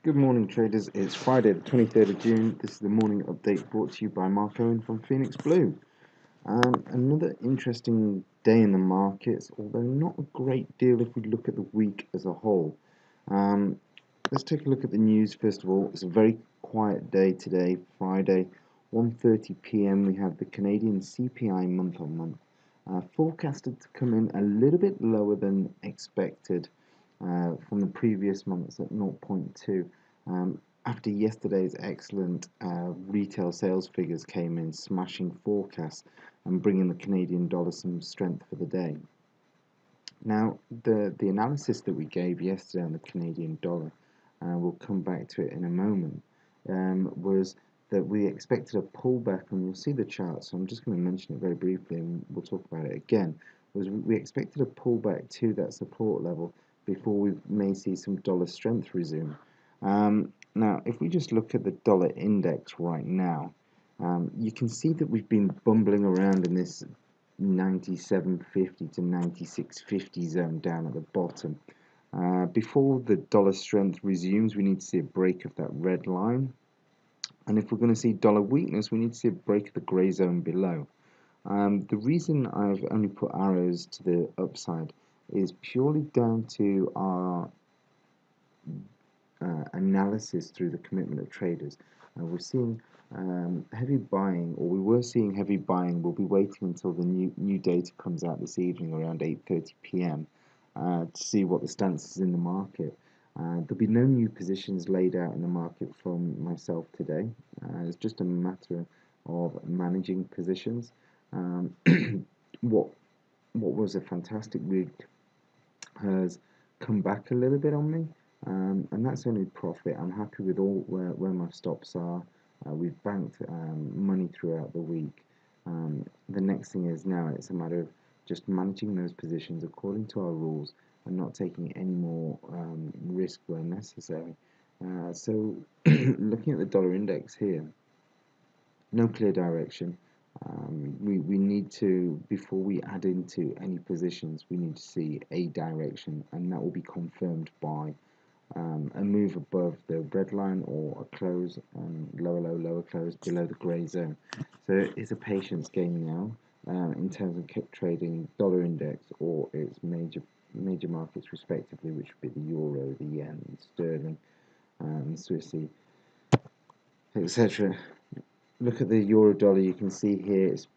Good morning, traders. It's Friday, the 23rd of June. This is the morning update brought to you by Mark Owen from Phoenix Blue. Another interesting day in the markets, although not a great deal if we look at the week as a whole. Let's take a look at the news first of all. It's a very quiet day today, Friday, 1:30 p.m. We have the Canadian CPI month on month, forecasted to come in a little bit lower than expected. From the previous months at 0.2. After yesterday's excellent retail sales figures came in, smashing forecasts and bringing the Canadian dollar some strength for the day. Now, the analysis that we gave yesterday on the Canadian dollar, we'll come back to it in a moment, was that we expected a pullback, and you'll see the chart, so I'm just going to mention it very briefly and we'll talk about it again, was we expected a pullback to that support level before we may see some dollar strength resume. Now, if we just look at the dollar index right now, you can see that we've been bumbling around in this 97.50 to 96.50 zone down at the bottom. Before the dollar strength resumes, we need to see a break of that red line. And if we're going to see dollar weakness, we need to see a break of the grey zone below. The reason I've only put arrows to the upside is purely down to our analysis through the commitment of traders. We're seeing heavy buying, or we were seeing heavy buying. We'll be waiting until the new data comes out this evening around 8:30 p.m. To see what the stance is in the market. There'll be no new positions laid out in the market from myself today. It's just a matter of managing positions. What was a fantastic week has come back a little bit on me, and that's only profit. I'm happy with all where my stops are. We've banked money throughout the week. The next thing is now it's a matter of just managing those positions according to our rules and not taking any more risk where necessary. So looking at the dollar index here, no clear direction. We need to, before we add into any positions, we need to see a direction, and that will be confirmed by a move above the red line or a close, lower low, lower close below the grey zone. So it's a patience game now in terms of kept trading dollar index or its major markets respectively, which would be the euro, the yen, sterling, Swissy, etc. Look at the euro dollar. You can see here it's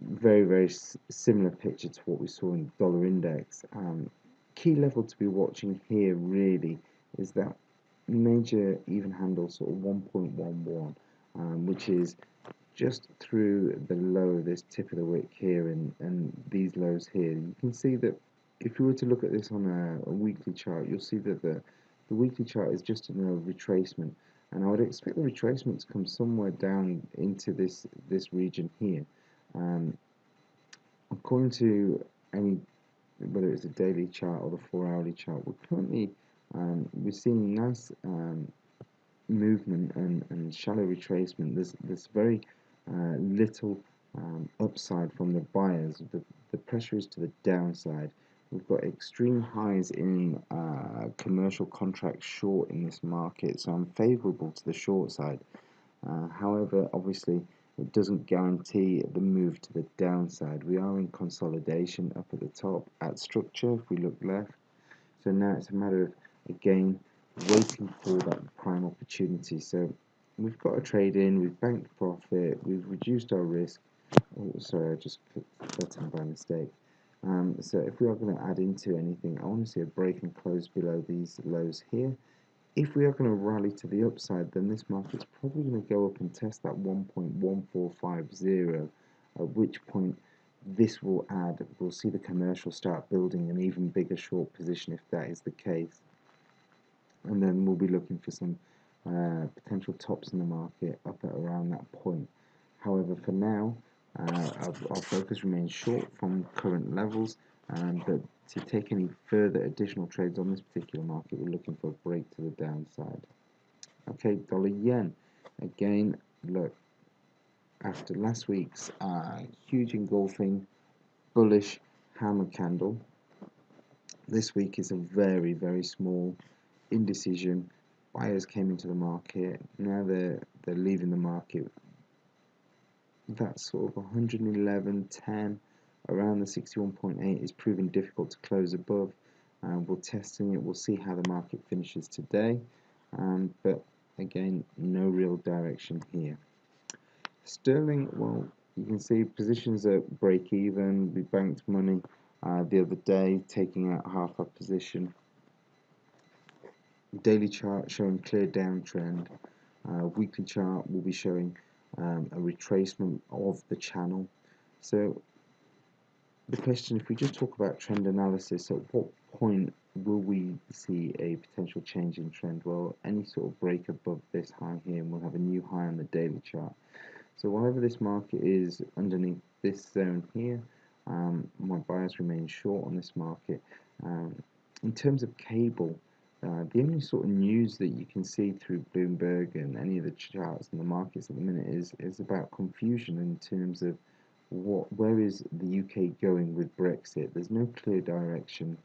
very similar picture to what we saw in the dollar index. Key level to be watching here really is that major even handle sort of 1.11, which is just through the low of this tip of the wick here and these lows here. You can see that if you were to look at this on a weekly chart, you'll see that the weekly chart is just in a retracement, and I would expect the retracement to come somewhere down into this region here. According to any, whether it's a daily chart or the 4-hourly chart, we're seeing nice movement and shallow retracement. There's very little upside from the buyers. The pressure is to the downside. We've got extreme highs in commercial contracts short in this market, so I'm favourable to the short side. However, obviously, it doesn't guarantee the move to the downside. We are in consolidation up at the top at structure if we look left. So now it's a matter of, again, waiting for that prime opportunity. So we've got a trade in, we've banked profit, we've reduced our risk. Oh, sorry, I just clicked the button by mistake. So if we are going to add into anything, I want to see a break and close below these lows here. If we are going to rally to the upside, then this market's probably going to go up and test that 1.1450, at which point this will add, we'll see the commercial start building an even bigger short position if that is the case. And then we'll be looking for some potential tops in the market up at around that point. However, for now, our focus remains short from current levels, but to take any further additional trades on this particular market, we're looking for a break to the downside. Okay, dollar yen. Again, look, after last week's huge engulfing bullish hammer candle, this week is a very small indecision buyers came into the market. Now they're leaving the market. That sort of 111.10 around the 61.8 is proving difficult to close above. We're testing it. We'll see how the market finishes today. But again, no real direction here. Sterling, well, you can see positions at break even. We banked money the other day, taking out half our position. Daily chart showing clear downtrend. Weekly chart will be showing a retracement of the channel. So the question, if we just talk about trend analysis, at what point will we see a potential change in trend? Well, any sort of break above this high here, and we'll have a new high on the daily chart. So wherever this market is underneath this zone here, my buyers remain short on this market. In terms of cable, the only sort of news that you can see through Bloomberg and any of the charts in the markets at the minute is about confusion in terms of where is the UK going with Brexit. There's no clear direction.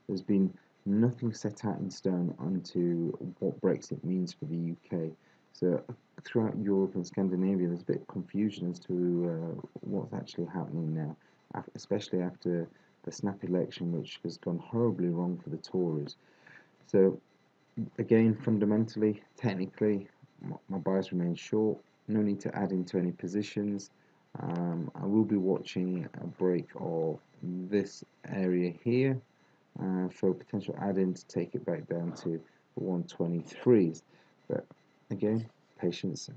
There's been nothing set out in stone onto what Brexit means for the UK. So throughout Europe and Scandinavia, there's a bit of confusion as to what's actually happening now, especially after the snap election, which has gone horribly wrong for the Tories. So again, fundamentally, technically, my buyers remain short. No need to add into any positions. I will be watching a break of this area here for a potential add-in to take it back down to the 123s. But again, patience.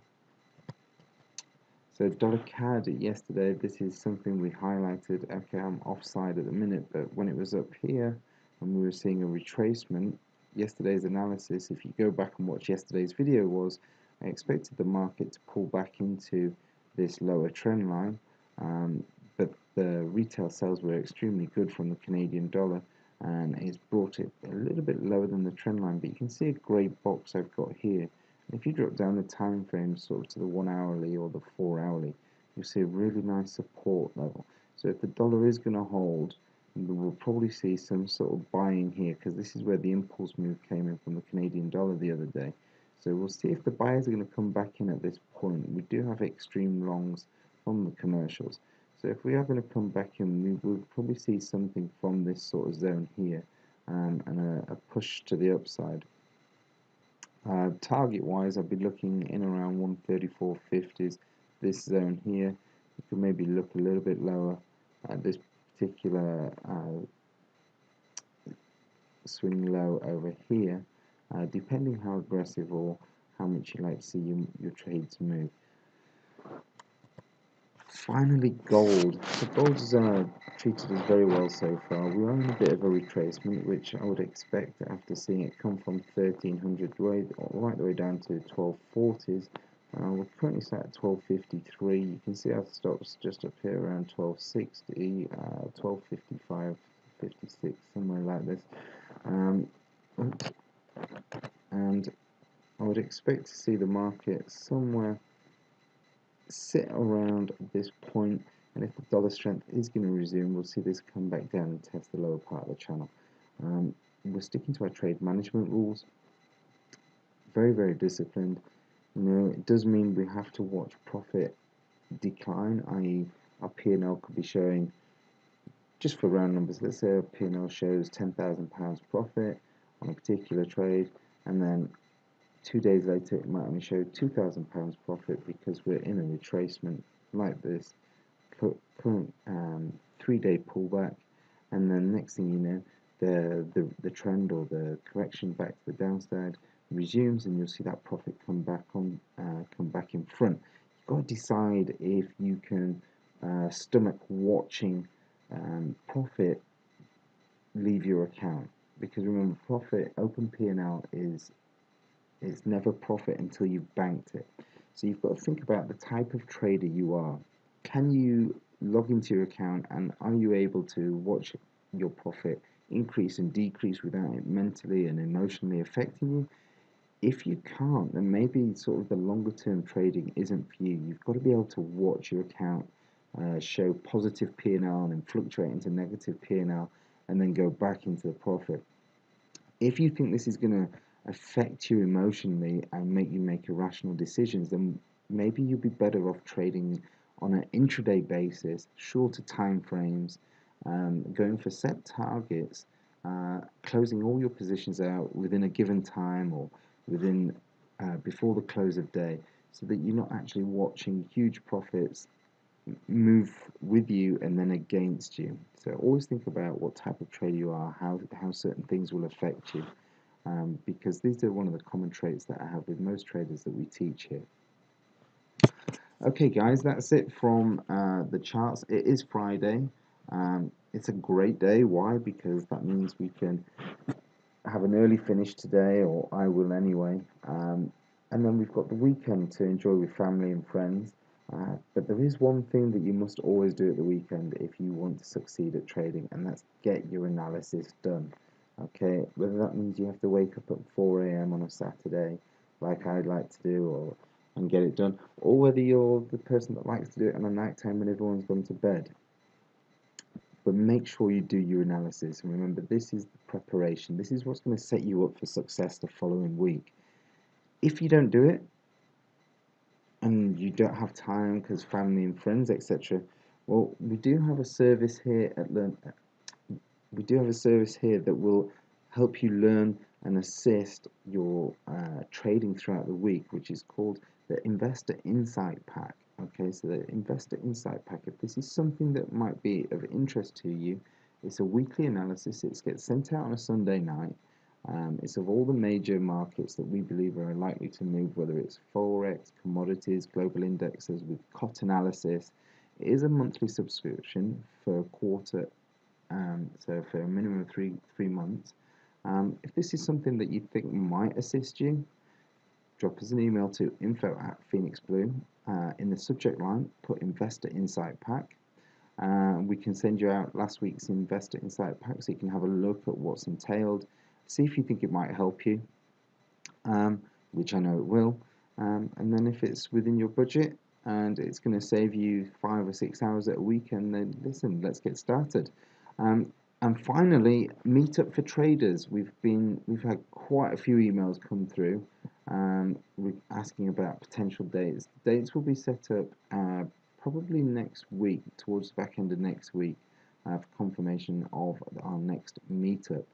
So dollar CAD yesterday, this is something we highlighted. Okay, I'm offside at the minute, but when it was up here and we were seeing a retracement, yesterday's analysis, if you go back and watch yesterday's video, was I expected the market to pull back into this lower trend line, but the retail sales were extremely good from the Canadian dollar, and it's brought it a little bit lower than the trend line. But you can see a grey box I've got here. If you drop down the time frame sort of to the 1 hourly or the 4 hourly, you'll see a really nice support level. So if the dollar is going to hold, we'll probably see some sort of buying here, because this is where the impulse move came in from the Canadian dollar the other day. So we'll see if the buyers are going to come back in at this point. We do have extreme longs from the commercials. So if we are going to come back in, we will probably see something from this sort of zone here, and a push to the upside. Target wise, I'll be looking in around 134.50s, this zone here. You can maybe look a little bit lower at this particular swing low over here, depending how aggressive or how much you like to see your trades move. Finally, gold. So gold has treated us very well so far. We are in a bit of a retracement, which I would expect after seeing it come from 1300 right the way down to 1240s. We're currently sat at 1253. You can see our stops just up here around 1260, 1255, 56, somewhere like this. And I would expect to see the market somewhere sit around this point, and if the dollar strength is going to resume, we'll see this come back down and test the lower part of the channel. We're sticking to our trade management rules, very, very disciplined. You know, it does mean we have to watch profit decline, i.e. our P&L could be showing, just for round numbers, let's say our P&L shows £10,000 profit on a particular trade, and then 2 days later it might only show £2,000 profit because we're in a retracement like this, current 3-day pullback, and then next thing you know, the trend or the correction back to the downside resumes, and you'll see that profit come back in front. You've got to decide if you can stomach watching profit leave your account, because remember, profit, open P&L is never profit until you've banked it. So you've got to think about the type of trader you are. Can you log into your account, and are you able to watch your profit increase and decrease without it mentally and emotionally affecting you? If you can't, then maybe sort of the longer term trading isn't for you. You've got to be able to watch your account show positive P&L and then fluctuate into negative P&L and then go back into the profit. If you think this is going to affect you emotionally and make you make irrational decisions, then maybe you'd be better off trading on an intraday basis, shorter time frames, going for set targets, closing all your positions out within a given time or within before the close of day, so that you're not actually watching huge profits move with you and then against you. So always think about what type of trader you are, how certain things will affect you, because these are one of the common traits that I have with most traders that we teach here. Okay guys, that's it from the charts. It is Friday. It's a great day. Why? Because that means we can have an early finish today, or I will anyway. And then we've got the weekend to enjoy with family and friends. But there is one thing that you must always do at the weekend if you want to succeed at trading, and that's get your analysis done. Okay, whether that means you have to wake up at 4 a.m. on a Saturday, like I'd like to do, and get it done, or whether you're the person that likes to do it on a night time when everyone's gone to bed. But make sure you do your analysis, and remember, this is the preparation. This is what's going to set you up for success the following week. If you don't do it, and you don't have time because family and friends, etc., well, we do have a service here at Learn. We do have a service here that will help you learn and assist your trading throughout the week, which is called the Investor Insight Pack. Okay, so the Investor Insight Pack, if this is something that might be of interest to you, it's a weekly analysis. It gets sent out on a Sunday night. It's of all the major markets that we believe are likely to move, whether it's Forex, commodities, global indexes, with COT analysis. It is a monthly subscription for a quarter, so for a minimum of three months. If this is something that you think might assist you, drop us an email to info@phoenixblue. In the subject line, put Investor Insight Pack. We can send you out last week's Investor Insight Pack so you can have a look at what's entailed, see if you think it might help you, which I know it will, and then if it's within your budget and it's going to save you 5 or 6 hours a weekend, then listen, let's get started. And finally, Meetup for Traders. We've had quite a few emails come through asking about potential dates. Dates will be set up probably next week, towards the back end of next week, for confirmation of our next meetup.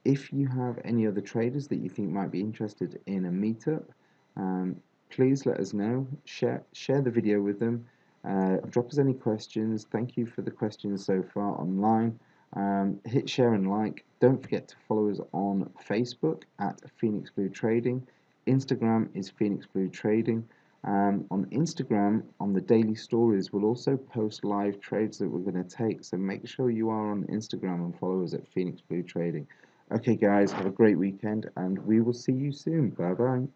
If you have any other traders that you think might be interested in a meetup, please let us know. Share the video with them. Drop us any questions. Thank you for the questions so far online. Hit share and like. Don't forget to follow us on Facebook at Phoenix Blue Trading. Instagram is Phoenix Blue Trading. On Instagram, on the daily stories, we'll also post live trades that we're going to take. So make sure you are on Instagram and follow us at Phoenix Blue Trading. Okay, guys, have a great weekend, and we will see you soon. Bye bye.